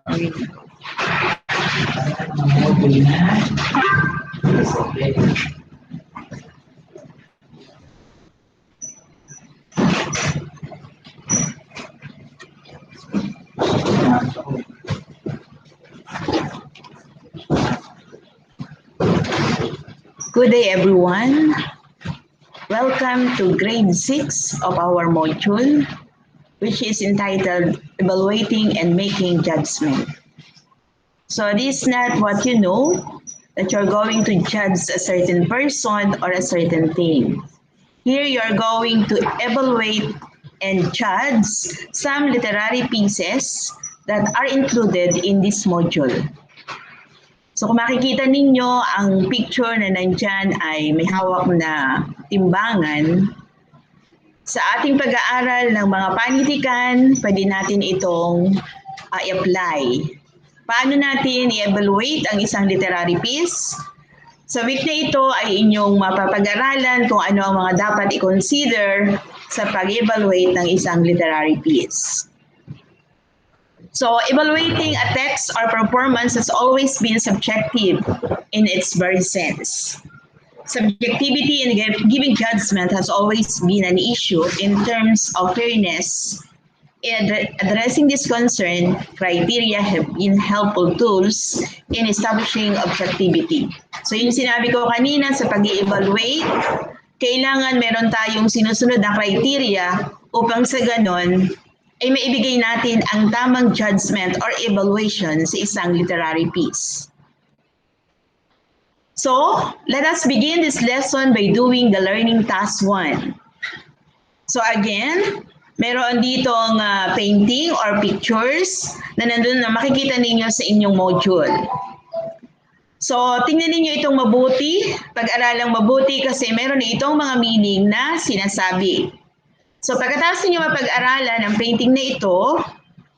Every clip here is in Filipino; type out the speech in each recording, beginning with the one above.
Good day, everyone. Welcome to grade 6 of our module, which is entitled Evaluating and Making Judgment. So this is not what you know, that you're going to judge a certain person or a certain thing. Here you're going to evaluate and judge some literary pieces that are included in this module. So kung makikita ninyo, ang picture na nandyan ay may hawak na timbangan. Sa ating pag-aaral ng mga panitikan, pwede natin itong i-apply. Paano natin i-evaluate ang isang literary piece? Sa week na ito ay inyong mapapag-aralan kung ano ang mga dapat i-consider sa pag-evaluate ng isang literary piece. So, evaluating a text or performance has always been subjective in its very sense. Subjectivity in giving judgment has always been an issue in terms of fairness. In addressing this concern, criteria have been helpful tools in establishing objectivity. So, yung sinabi ko kanina sa pag-i-evaluate, kailangan meron tayong sinusunod na criteria upang sa ganon, ay maibigay natin ang tamang judgment or evaluation sa isang literary piece. So, let us begin this lesson by doing the learning task 1. So again, meron ditong painting or pictures na nandun na makikita ninyo sa inyong module. So, tingnan ninyo itong mabuti, pag-aralang mabuti kasi meron itong mga meaning na sinasabi. So pagkatapos ninyo mapag-aralan ang painting na ito,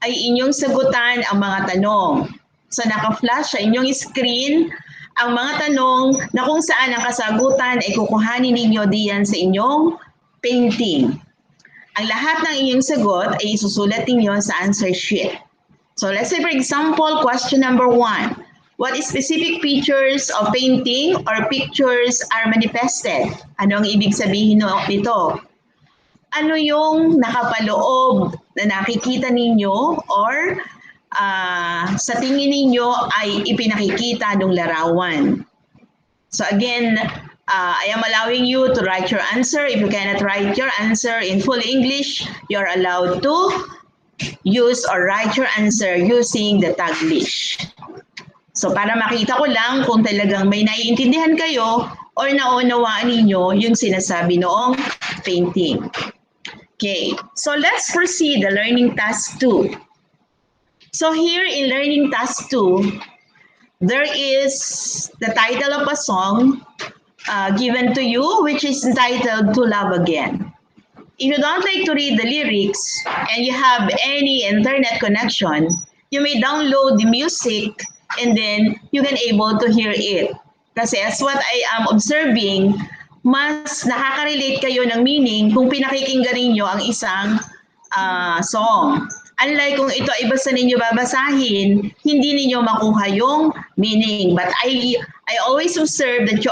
ay inyong sagutan ang mga tanong. So naka-flash sa inyong screen ang mga tanong na kung saan ang kasagutan ay kukuhanin ninyo diyan sa inyong painting. Ang lahat ng inyong sagot ay isusulat ninyo sa answer sheet. So let's say for example, question number 1. What specific features of painting or pictures are manifested? Ano ang ibig sabihin nito? Ano yung nakapaloob na nakikita ninyo or sa tingin ninyo ay ipinakikita ng larawan? So again, I am allowing you to write your answer. If you cannot write your answer in full English, you're allowed to use or write your answer using the Taglish. So para makita ko lang kung talagang may naiintindihan kayo or naunawaan ninyo yung sinasabi noong painting. Okay, so let's proceed the learning task 2. So here in learning task 2, there is the title of a song given to you, which is entitled To Love Again. If you don't like to read the lyrics and you have any internet connection, you may download the music and then you can able to hear it. Kasi as what I am observing, mas nakaka-relate kayo ng meaning kung pinakikinggan ninyo ang isang song. Unlike kung ito ay basta ninyo babasahin, hindi ninyo makuha yung meaning. But I always observe that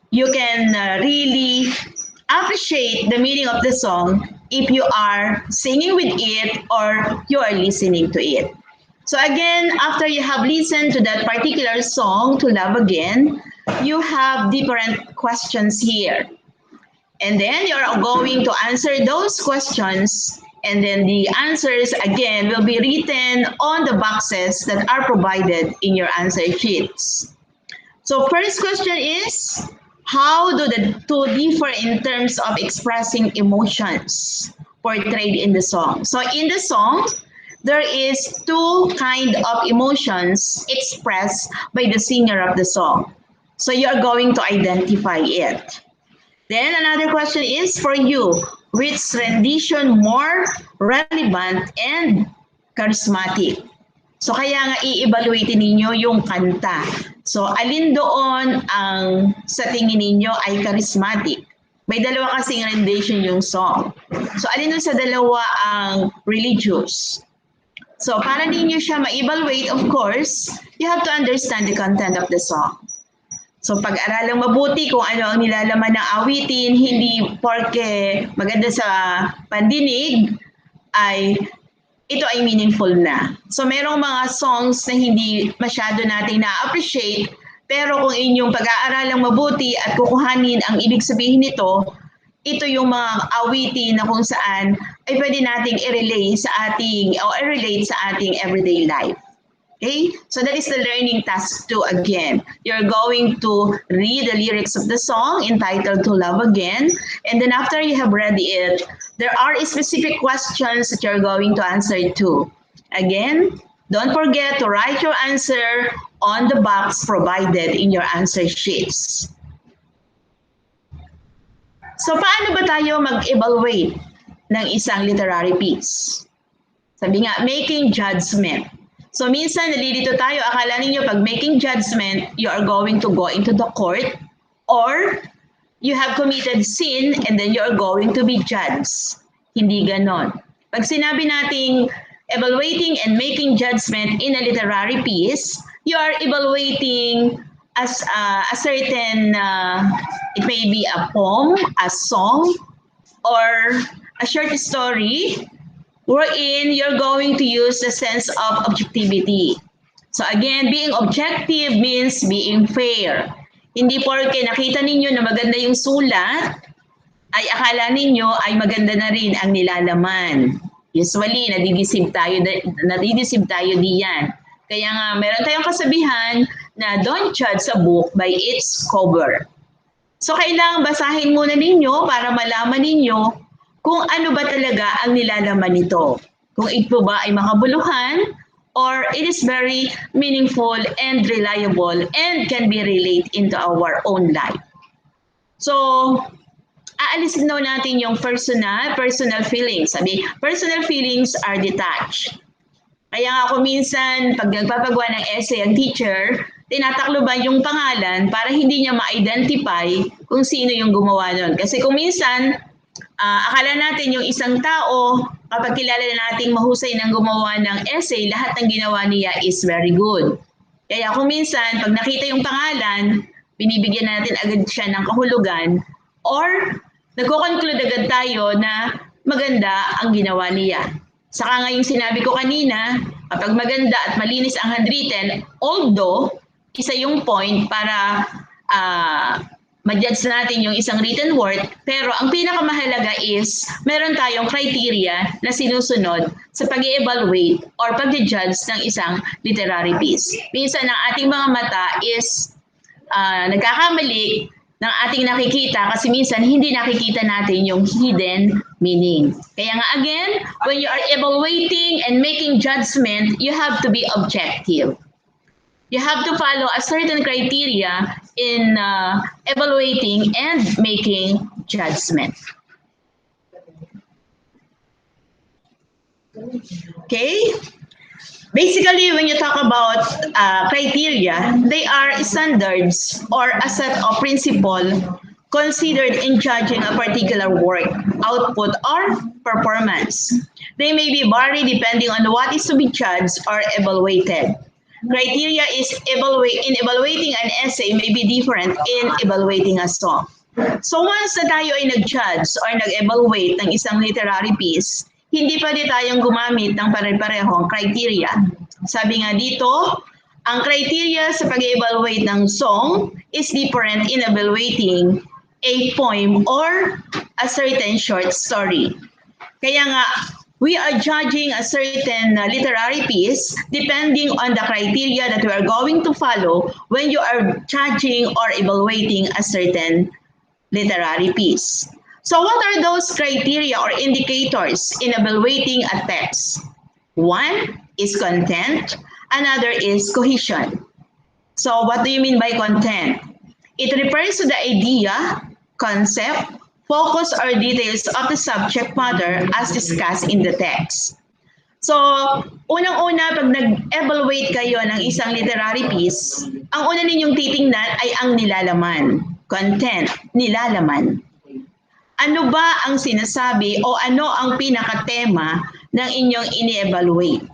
you can really appreciate the meaning of the song if you are singing with it or you are listening to it. So again, after you have listened to that particular song, To Love Again, you have different questions here. And then you're going to answer those questions, and then the answers again will be written on the boxes that are provided in your answer sheets. So first question is, how do the two differ in terms of expressing emotions portrayed in the song? So in the song, there is two kind of emotions expressed by the singer of the song. So you're going to identify it. Then another question is for you, which rendition more relevant and charismatic? So kaya nga i-evaluate ninyo yung kanta. So alin doon ang sa tingin ninyo ay charismatic? May dalawa kasing rendition yung song. So alin doon sa dalawa ang religious? So para ninyo siya ma-evaluate, of course, you have to understand the content of the song. So pag-aralang mabuti kung ano ang nilalaman ng awitin, hindi porke maganda sa pandinig, ay ito ay meaningful na. So merong mga songs na hindi masyado nating na-appreciate, pero kung inyong pag-aaralang mabuti at kukuhanin ang ibig sabihin nito, ito yung mga awitin na kung saan ay pwede nating i-relate sa ating everyday life. Okay? So that is the learning task 2 again. You're going to read the lyrics of the song entitled To Love Again. And then after you have read it, there are specific questions that you're going to answer to. Again, don't forget to write your answer on the box provided in your answer sheets. So paano ba tayo mag-evaluate ng isang literary piece? Sabi nga, making judgment. So minsan nalilito tayo, akala ninyo pag making judgment, you are going to go into the court or you have committed sin and then you are going to be judged. Hindi ganon. Pag sinabi nating evaluating and making judgment in a literary piece, you are evaluating as a certain, it may be a poem, a song, or a short story wherein you're going to use the sense of objectivity. So again, being objective means being fair. Hindi porke nakita ninyo na maganda yung sulat, ay akala ninyo ay maganda na rin ang nilalaman. Usually, nadidisib tayo diyan. Kaya nga, meron tayong kasabihan na don't judge a book by its cover. So kailangan basahin muna ninyo para malaman ninyo kung ano ba talaga ang nilalaman nito. Kung ito ba ay makabuluhan or it is very meaningful and reliable and can be related into our own life. So, aalisin daw natin yung personal feelings. Sabi, personal feelings are detached. Kaya nga ako minsan, pag nagpapagawa ng essay ang teacher, tinatakloban yung pangalan para hindi niya ma-identify kung sino yung gumawa nun. Kasi kung minsan, akala natin yung isang tao, kapag kilala na nating mahusay ng gumawa ng essay, lahat ng ginawa niya is very good. Kaya kung minsan, pag nakita yung pangalan, binibigyan natin agad siya ng kahulugan or nagko-conclude agad tayo na maganda ang ginawa niya. Saka nga yung sinabi ko kanina, kapag maganda at malinis ang handwritten, although isa yung point para ma-judge natin yung isang written word, pero ang pinakamahalaga is meron tayong criteria na sinusunod sa pag-evaluate or pag-judge ng isang literary piece. Minsan ang ating mga mata is nagkakamali ng ating nakikita kasi minsan hindi nakikita natin yung hidden meaning. Kaya nga again, when you are evaluating and making judgment, you have to be objective. You have to follow a certain criteria in evaluating and making judgment. Okay? Basically, when you talk about criteria, they are standards or a set of principles considered in judging a particular work, output, or performance. They may be varied depending on what is to be judged or evaluated. Criteria is in evaluating an essay may be different in evaluating a song. So once na tayo ay nag-judge or nag-evaluate ng isang literary piece, hindi pwede tayong gumamit ng pare-parehong criteria. Sabi nga dito, ang criteria sa pag-evaluate ng song is different in evaluating a poem or a certain short story. Kaya nga, we are judging a certain literary piece depending on the criteria that we are going to follow when you are judging or evaluating a certain literary piece. So what are those criteria or indicators in evaluating a text? One is content, another is cohesion. So what do you mean by content? It refers to the idea, concept, focus, or details of the subject matter as discussed in the text. So, unang-una, pag nag-evaluate kayo ng isang literary piece, ang una ninyong titingnan ay ang nilalaman. Content, nilalaman. Ano ba ang sinasabi o ano ang pinakatema ng inyong ini-evaluate?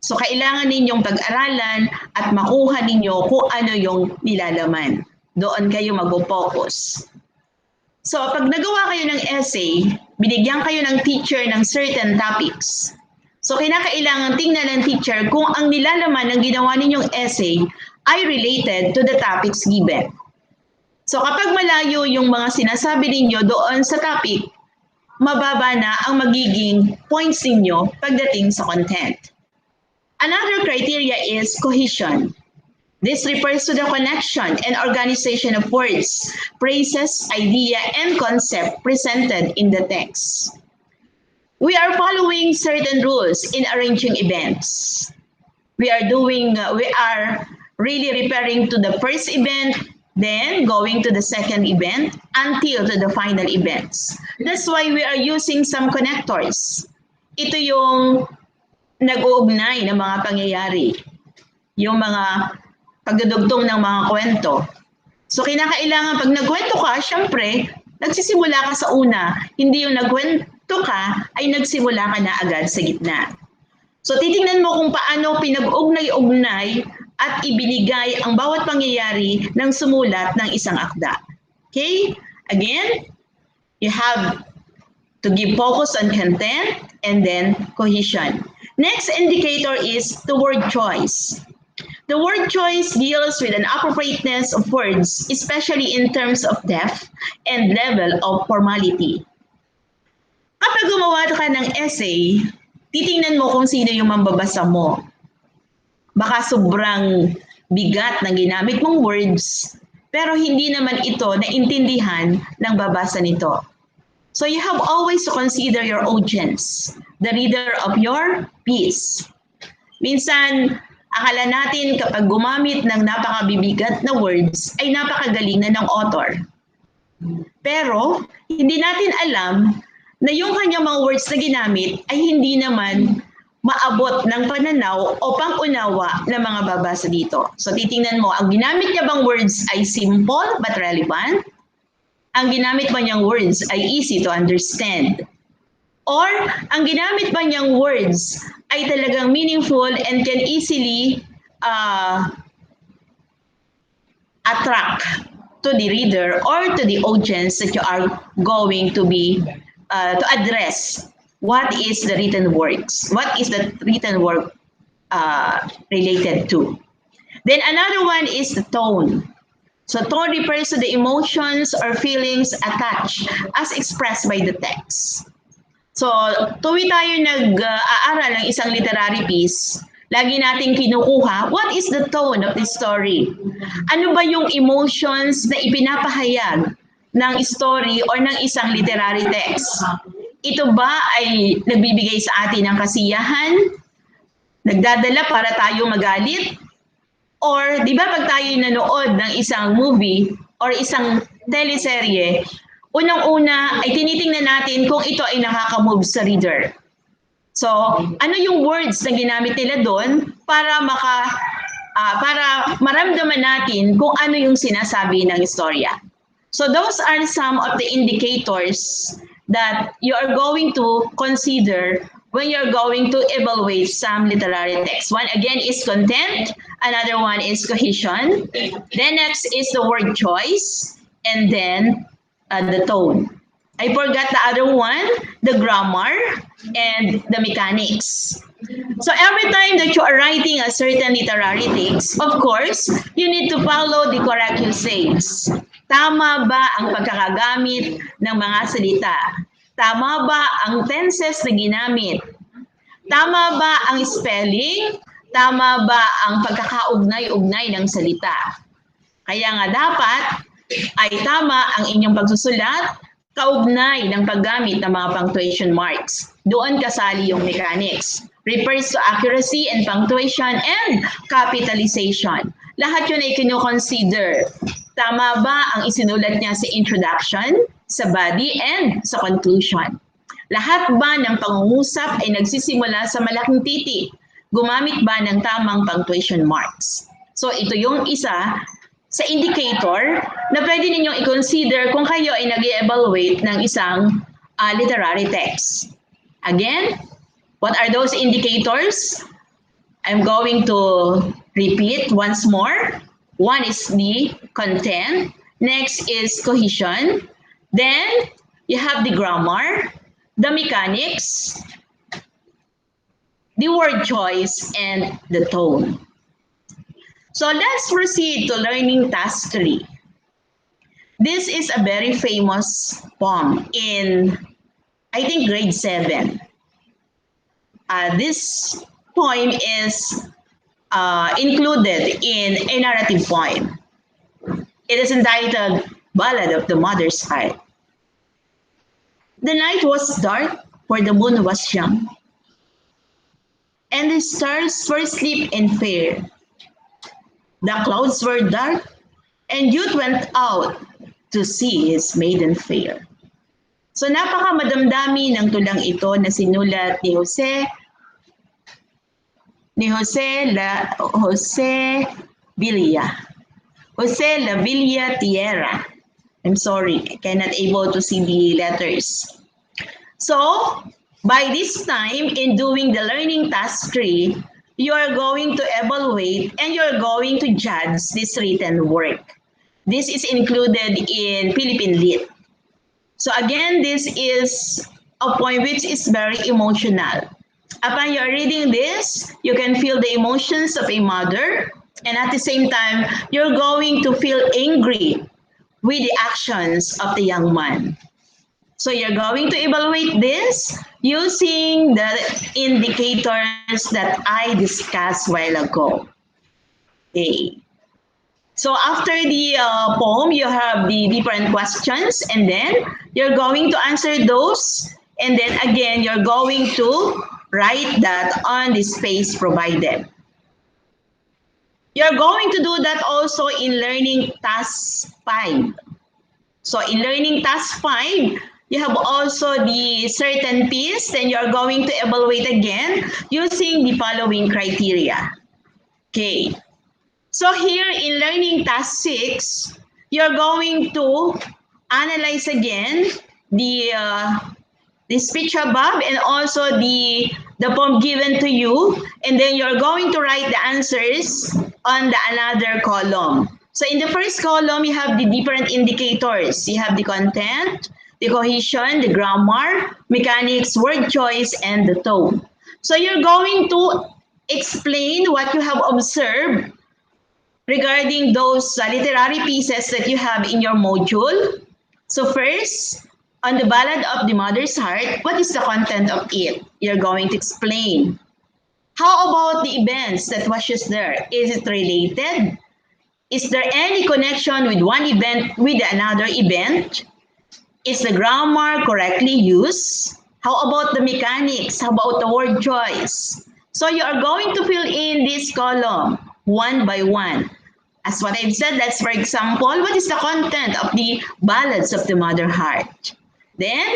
So kailangan ninyong pag-aralan at makuha ninyo kung ano yung nilalaman. Doon kayo mag-focus. So pag nagawa kayo ng essay, binigyan kayo ng teacher ng certain topics. So kinakailangan tingnan ng teacher kung ang nilalaman ng ginawa ninyong essay ay related to the topics given. So kapag malayo yung mga sinasabi ninyo doon sa topic, mababa na ang magiging points ninyo pagdating sa content. Another criteria is cohesion. This refers to the connection and organization of words, phrases, idea, and concept presented in the text. We are following certain rules in arranging events. We are really referring to the first event, then going to the second event, until to the final events. That's why we are using some connectors. Ito yung nag-uugnay ng mga pangyayari, yung mga pagdudugtong ng mga kwento. So kinakailangan pag nagkwento ka, syempre, nagsisimula ka sa una, hindi yung nagkwento ka ay nagsimula ka na agad sa gitna. So titingnan mo kung paano pinag-ugnay-ugnay at ibinigay ang bawat pangyayari ng sumulat ng isang akda. Okay? Again, you have to give focus on content and then cohesion. Next indicator is the word choice. The word choice deals with an appropriateness of words, especially in terms of depth and level of formality. Kapag gumawa ka ng essay, titingnan mo kung sino yung mambabasa mo. Baka sobrang bigat ng ginamit mong words, pero hindi naman ito naintindihan ng babasa nito. So you have always to consider your audience, the reader of your piece. Minsan, akala natin kapag gumamit ng napakabibigat na words ay napakagaling na ng author. Pero hindi natin alam na yung kanyang mga words na ginamit ay hindi naman maabot ng pananaw o pang-unawa ng mga babasa dito. So titingnan mo, ang ginamit niya bang words ay simple but relevant? Ang ginamit ba niyang words ay easy to understand? Or ang ginamit ba niyang words ay talagang meaningful and can easily attract to the reader or to the audience that you are going to be to address what is the written works, what is the written work related to. Then another one is the tone. So tone refers to the emotions or feelings attached as expressed by the text. So tuwi tayo nag-aaral ng isang literary piece, lagi nating kinukuha, what is the tone of the story? Ano ba yung emotions na ipinapahayag ng story or ng isang literary text? Ito ba ay nagbibigay sa atin ng kasiyahan? Nagdadala para tayo magalit? Or di ba pag tayo nanood ng isang movie or isang teleserye, unang-una ay tinitingnan natin kung ito ay nakaka-move sa reader. So, ano yung words na ginamit nila doon para maramdaman natin kung ano yung sinasabi ng istorya. So, those are some of the indicators that you are going to consider when you're going to evaluate some literary text. One again is content, another one is cohesion, then next is the word choice, and then the tone. I forgot the other one, the grammar and the mechanics. So every time that you are writing a certain literary text, of course, you need to follow the correct usage. Tama ba ang pagkakagamit ng mga salita? Tama ba ang tenses na ginamit? Tama ba ang spelling? Tama ba ang pagkakaugnay-ugnay ng salita? Kaya nga dapat ay tama ang inyong pagsusulat, kaugnay ng paggamit ng mga punctuation marks. Doon kasali yung mechanics. Refers to accuracy and punctuation and capitalization. Lahat yun ay kino-consider. Tama ba ang isinulat niya sa introduction, sa body, and sa conclusion? Lahat ba ng pangungusap ay nagsisimula sa malaking titik? Gumamit ba ng tamang punctuation marks? So ito yung isa sa indicator na pwede ninyong i-consider kung kayo ay nag-evaluate ng isang literary text. Again, what are those indicators? I'm going to repeat once more. One is the content. Next is cohesion. Then you have the grammar, the mechanics, the word choice, and the tone. So let's proceed to learning task 3. This is a very famous poem in, I think, grade 7. This poem is included in a narrative poem. It is entitled Ballad of the Mother's Heart. The night was dark, for the moon was young, and the stars were asleep and fair. The clouds were dark, and youth went out to see his maiden fair. So napaka-madamdami ng tulang ito na sinulat ni Jose Villa. Jose La Villa Tierra. I'm sorry, I cannot able to see the letters. So, by this time, in doing the learning task 3, you are going to evaluate and you're going to judge this written work. This is included in Philippine Lit. So again, this is a poem which is very emotional. Upon you're reading this, you can feel the emotions of a mother, and at the same time, you're going to feel angry with the actions of the young man. So you're going to evaluate this using the indicators that I discussed a while ago. Okay. So after the poem, you have the different questions, and then you're going to answer those, and then again, you're going to write that on the space provided. You're going to do that also in learning task 5. So in learning task 5, you have also the certain piece, then you're going to evaluate again using the following criteria. Okay. So here in learning task 6, you're going to analyze again the speech above and also the poem given to you, and then you're going to write the answers on the another column. So in the first column, you have the different indicators. You have the content, the cohesion, the grammar, mechanics, word choice, and the tone. So you're going to explain what you have observed regarding those literary pieces that you have in your module. So first, on the Ballad of the Mother's Heart, what is the content of it? You're going to explain. How about the events that was just there? Is it related? Is there any connection with one event with another event? Is the grammar correctly used? How about the mechanics? How about the word choice? So you are going to fill in this column one by one. As what I've said, let's for example, what is the content of the Ballads of the Mother Heart? Then,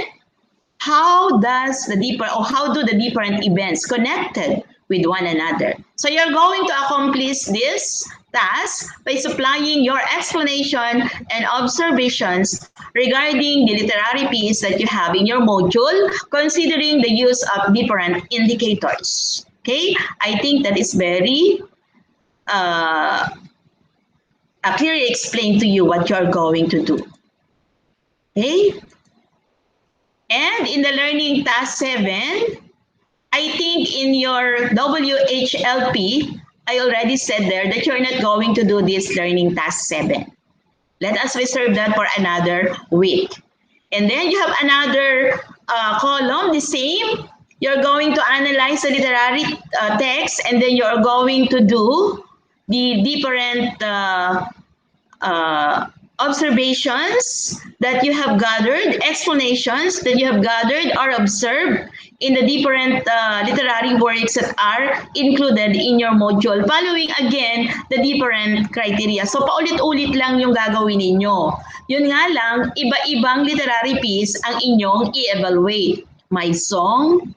how do the different events connected with one another? So you're going to accomplish this task by supplying your explanation and observations regarding the literary piece that you have in your module, considering the use of different indicators. Okay, I think that is very clearly explained to you what you're going to do. Okay? And in the learning task 7, I think in your WHLP, I already said there that you're not going to do this learning task 7. Let us reserve that for another week. And then you have another column, the same. You're going to analyze the literary text, and then you're going to do the different observations that you have gathered, explanations that you have gathered or observed in the different literary works that are included in your module, following again the different criteria. So paulit-ulit lang yung gagawin ninyo. Yun nga lang, iba-ibang literary piece ang inyong i-evaluate. My song,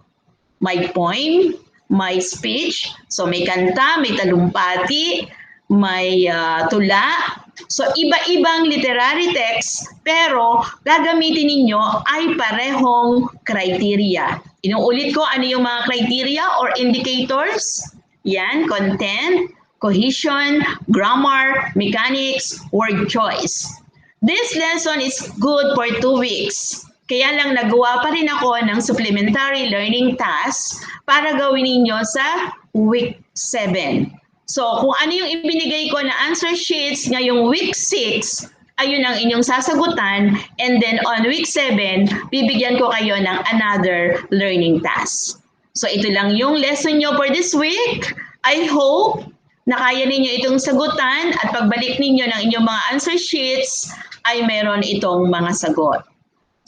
my poem, my speech. So may kanta, may talumpati, may tula. So iba-ibang literary text, pero gagamitin ninyo ay parehong criteria. Inuulit ko, ano yung mga criteria or indicators? Yan, content, cohesion, grammar, mechanics, word choice. This lesson is good for 2 weeks. Kaya lang nagawa pa rin ako ng supplementary learning task para gawin ninyo sa week 7. So kung ano yung ibinigay ko na answer sheets ngayong week 6, ayun ang inyong sasagutan, and then on week 7, bibigyan ko kayo ng another learning task. So ito lang yung lesson nyo for this week. I hope na kaya ninyo itong sagutan at pagbalik ninyo ng inyong mga answer sheets ay meron itong mga sagot.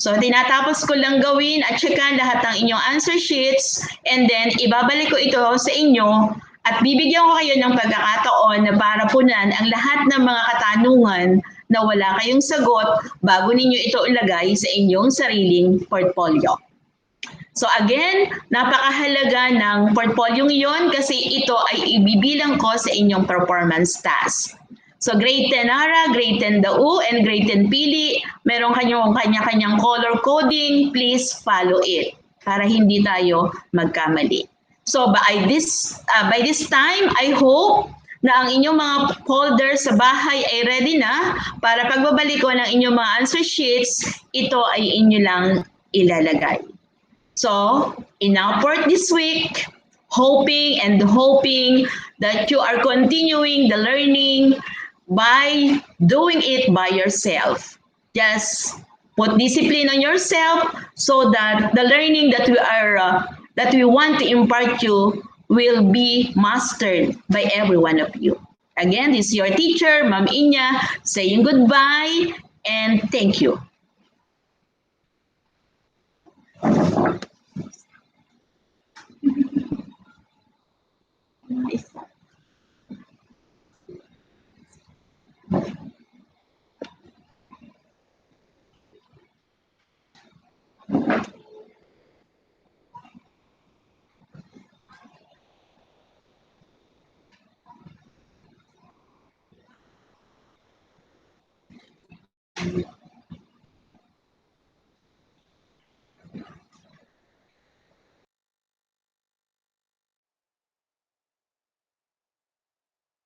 So tinatapos ko lang gawin at checkan lahat ng inyong answer sheets, and then ibabalik ko ito sa inyo at bibigyan ko kayo ng pagkakataon na para punan ang lahat ng mga katanungan na wala kayong sagot bago ninyo ito ilagay sa inyong sariling portfolio. So again, napakahalaga ng portfolyo yon kasi ito ay ibibilang ko sa inyong performance task. So grade 10 Ara, grade 10 Dau, and grade 10 Pili, meron kanya-kanyang color coding. Please follow it para hindi tayo magkamali. So by this time, I hope na ang inyong mga folder sa bahay ay ready na para pagbabalik ko ng inyong mga answer sheets, ito ay inyo lang ilalagay. So, in our part this week, hoping that you are continuing the learning by doing it by yourself. Just put discipline on yourself so that the learning that we want to impart you will be mastered by every one of you. Again, this is your teacher, Ma'am Inya, saying goodbye and thank you.